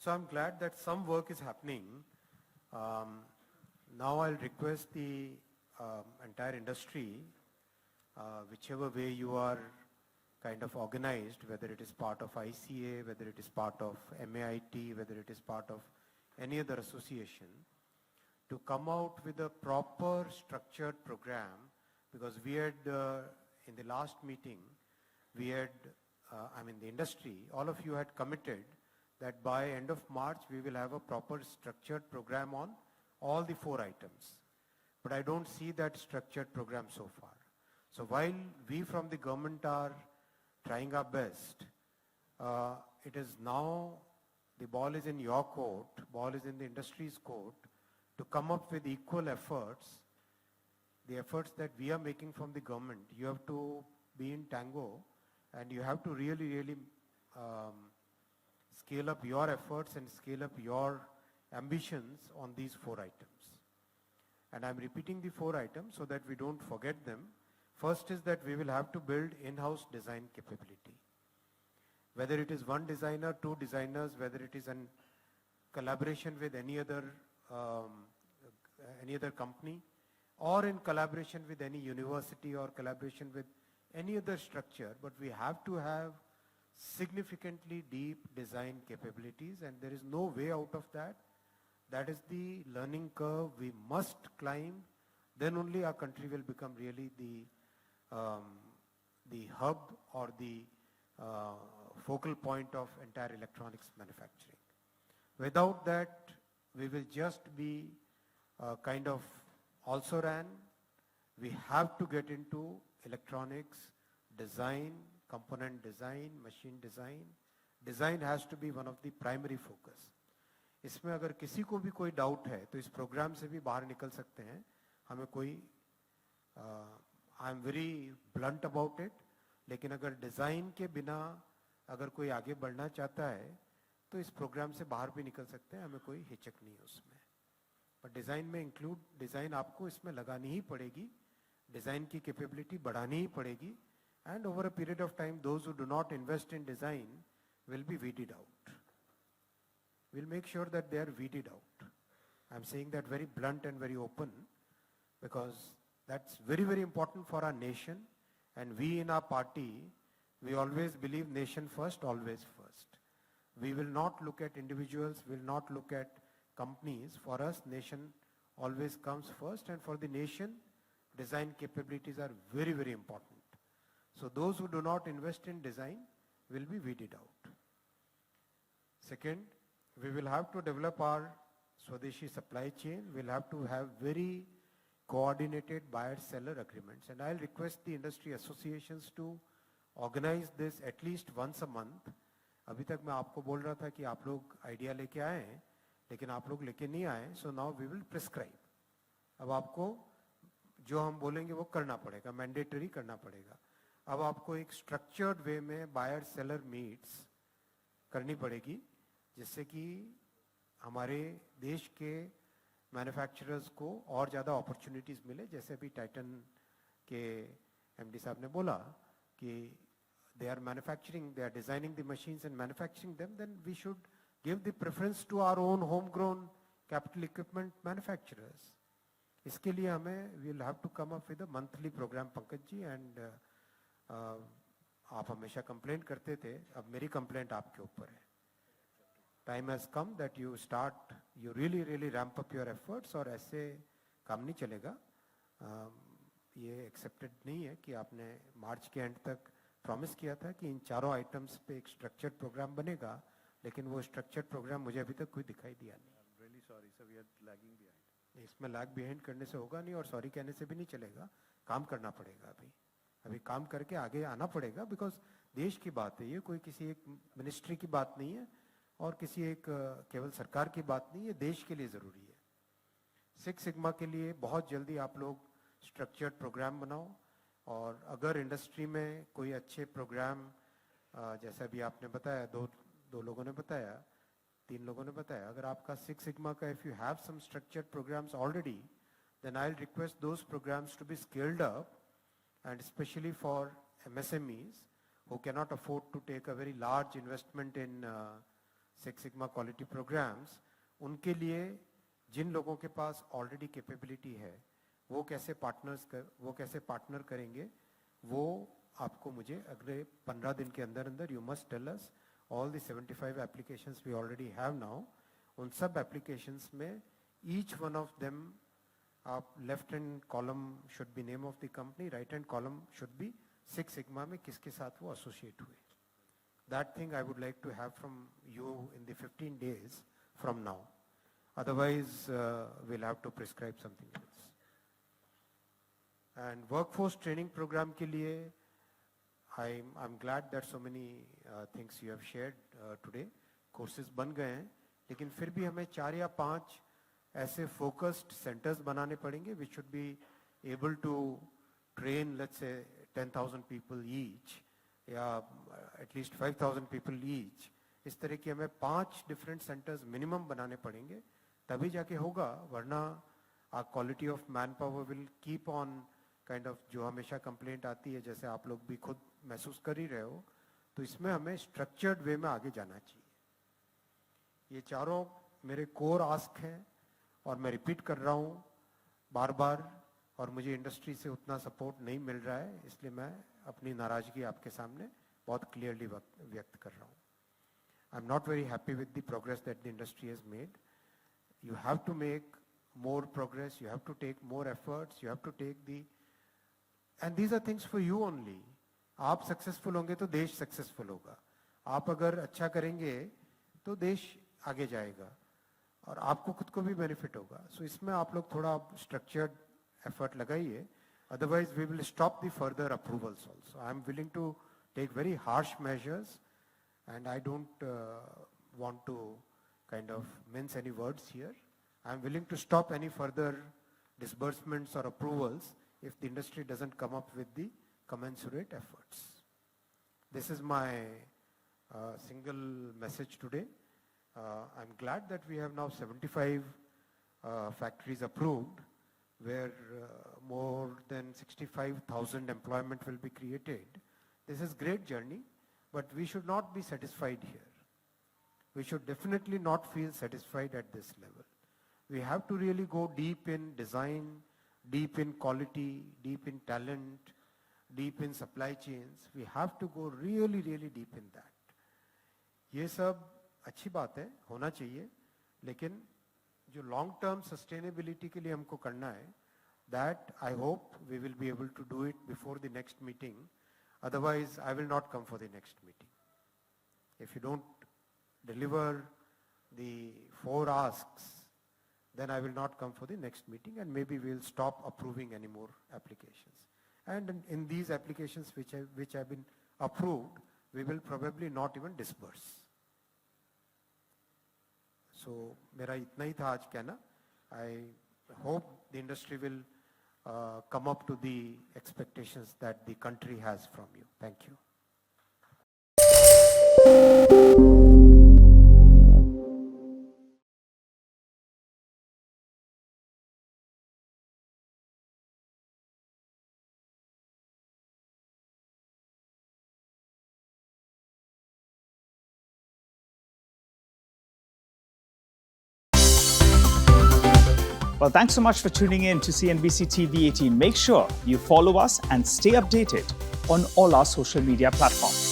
So I'm glad that some work is happening. Now I'll request the entire industry, whichever way you are kind of organized, whether it is part of ICA, whether it is part of MAIT, whether it is part of any other association, to come out with a proper structured program, because we had, in the last meeting, we had, the industry, all of you had committed that by end of March, we will have a proper structured program on all the 4 items. But I don't see that structured program so far. So while we from the government are trying our best, it is now, the ball is in your court, ball is in the industry's court, to come up with equal efforts, the efforts that we are making from the government. You have to be in tango, and you have to really scale up your efforts and scale up your ambitions on these 4 items. And I'm repeating the 4 items so that we don't forget them. First is that we will have to build in-house design capability. Whether it is 1 designer, 2 designers, whether it is in collaboration with any other company, or in collaboration with any university or collaboration with any other structure, but we have to have significantly deep design capabilities, and there is no way out of that. That is the learning curve we must climb. Then only our country will become really the hub or the focal point of entire electronics manufacturing. Without that, we will just be kind of also ran. We have to get into electronics design, component design, machine design. Design has to be one of the primary focus. इसमें अगर किसी को भी कोई doubt है तो इस programme से भी बाहर निकल सकते हैं. हमें कोई I am very blunt about it, लेकिन अगर डिज़ाइन के बिना अगर कोई आगे बढ़ना चाहता है तो इस प्रोग्राम से बाहर भी निकल सकते हैं. हमें कोई हिचक नहीं है उसमें. पर डिज़ाइन में इंक्लूड, डिज़ाइन आपको इसमें लगानी ही पड़ेगी, डिज़ाइन की कैपेबिलिटी बढ़ानी ही पड़ेगी. And over a period of time those who do not invest in design will be weeded out. We'll make sure that they are weeded out. I'm saying that very blunt and very open, because that's very, very important for our nation. And we in our party, we always believe nation first, always first. We will not look at individuals, will not look at companies. For us, nation always comes first, and for the nation, design capabilities are very, very important. So those who do not invest in design will be weeded out. Second, we will have to develop our Swadeshi supply chain. We'll have to have very coordinated buyer-seller agreements. And I'll request the industry associations to organize this at least once a month. अभी तक मैं आपको बोल रहा था कि आप लोग आइडिया लेके आए हैं, लेकिन आप लोग लेके नहीं आए. So now we will prescribe. अब आपको जो हम बोलेंगे वो करना पड़ेगा, मैंडेटरी करना पड़ेगा. अब आपको एक स्ट्रक्चर्ड वे में बायर-सेलर मीट्स करनी पड़ेगी, जिससे कि हमारे देश के मैन्युफैक्चरर्स को और ज़्यादा अपॉर्चुनिटीज़ मिले. जैसे अभी टाइटन के एमडी साहब ने बोला कि they are manufacturing, they are designing the machines and manufacturing them, then we should give the preference to our own homegrown capital equipment manufacturers. इसके लिए हमें we will have to come up with a monthly program, Pankaj ji. and आप हमेशा complaint करते थे, अब मेरी complaint आपके ऊपर है. Time has come that you start, you really ramp up your efforts, और ऐसे काम नहीं चलेगा. ये एक्सेप्टेड नहीं है कि आपने मार्च के एंड तक प्रॉमिस किया था कि इन 4 आइटम्स पे एक स्ट्रक्चर्ड प्रोग्राम बनेगा, लेकिन वो स्ट्रक्चर्ड प्रोग्राम मुझे अभी तक कोई दिखाई दिया नहीं. Really sorry, sir, we are lagging behind. इसमें लैग बिहाइंड करने से होगा नहीं, और सॉरी कहने से भी नहीं चलेगा. काम करना पड़ेगा. अभी काम करके आगे आना पड़ेगा, बिकॉज देश की बात है ये, कोई किसी एक मिनिस्ट्री की बात नहीं है और किसी एक केवल सरकार की बात नहीं, ये देश के लिए ज़रूरी है. 6 सिग्मा के लिए बहुत जल्दी आप लोग स्ट्रक्चर्ड प्रोग्राम बनाओ. और अगर इंडस्ट्री में कोई अच्छे प्रोग्राम, जैसा भी आपने बताया, दो लोगों ने बताया, 3 लोगों ने बताया, अगर आपका 6 सिग्मा का if you have some structured programs already, then I will request those programs to be scaled up, and specially for MSMEs who cannot afford to take a very large investment in six sigma quality programs, उनके लिए जिन लोगों के पास already capability है वो कैसे partner करेंगे, वो आपको मुझे अगले 15 दिन के अंदर अंदर you must tell us all the 75 applications we already have now. उन सब एप्लीकेशंस में ईच वन ऑफ देम, आप left hand column should be name of the company, right hand column should be six sigma में किसके साथ वो associate हुए. That thing I would like to have from you in the 15 days from now. Otherwise, we'll have to prescribe something else. And workforce training program के लिए, I'm glad that so many things you have shared today. Courses बन गए हैं, लेकिन फिर भी हमें 4 या 5 ऐसे focused centers बनाने पड़ेंगे which should be able to train, let's say, 10,000 people each, या एटलीस्ट 5,000 पीपल ईच. इस तरह की हमें 5 डिफरेंट सेंटर्स मिनिमम बनाने पड़ेंगे, तभी जाके होगा. वरना a quality of manpower will keep on kind of, जो हमेशा कंप्लेंट आती है, जैसे आप लोग भी खुद महसूस कर ही रहे हो. तो इसमें हमें स्ट्रक्चर्ड वे में आगे जाना चाहिए. ये चारों मेरे कोर आस्क हैं और मैं रिपीट कर रहा हूँ बार बार, और मुझे इंडस्ट्री से उतना सपोर्ट नहीं मिल रहा है, इसलिए मैं अपनी नाराजगी आपके सामने बहुत क्लियरली व्यक्त कर रहा हूँ. I am not very happy with the progress that the industry has made. You have to make more progress, you have to take more efforts, you have to take the, and these are things for you only. आप successful होंगे तो देश successful होगा. आप अगर अच्छा करेंगे तो देश आगे जाएगा और आपको खुद को भी बेनिफिट होगा. सो इसमें आप लोग थोड़ा स्ट्रक्चर्ड एफर्ट लगाइए. Otherwise, we will stop the further approvals also. I am willing to take very harsh measures, and I don't want to kind of mince any words here. I am willing to stop any further disbursements or approvals if the industry doesn't come up with the commensurate efforts. This is my single message today. I'm glad that we have now 75 factories approved, where more than 65,000 employment will be created. This is great journey, but we should not be satisfied here. We should definitely not feel satisfied at this level. We have to really go deep in design, deep in quality, deep in talent, deep in supply chains. We have to go really, really deep in that. ये सब अच्छी बात है, होना चाहिए, लेकिन जो long term sustainability के लिए हमको करना है, that I hope we will be able to do it before the next meeting. Otherwise I will not come for the next meeting. If you don't deliver the 4 asks, then I will not come for the next meeting, and maybe we will stop approving any more applications. And in these applications which have been approved, we will probably not even disburse. So मेरा इतना ही था आज कहना. I hope the industry will come up to the expectations that the country has from you. Thank you. Well, thanks so much for tuning in to CNBC TV 18. Make sure you follow us and stay updated on all our social media platforms.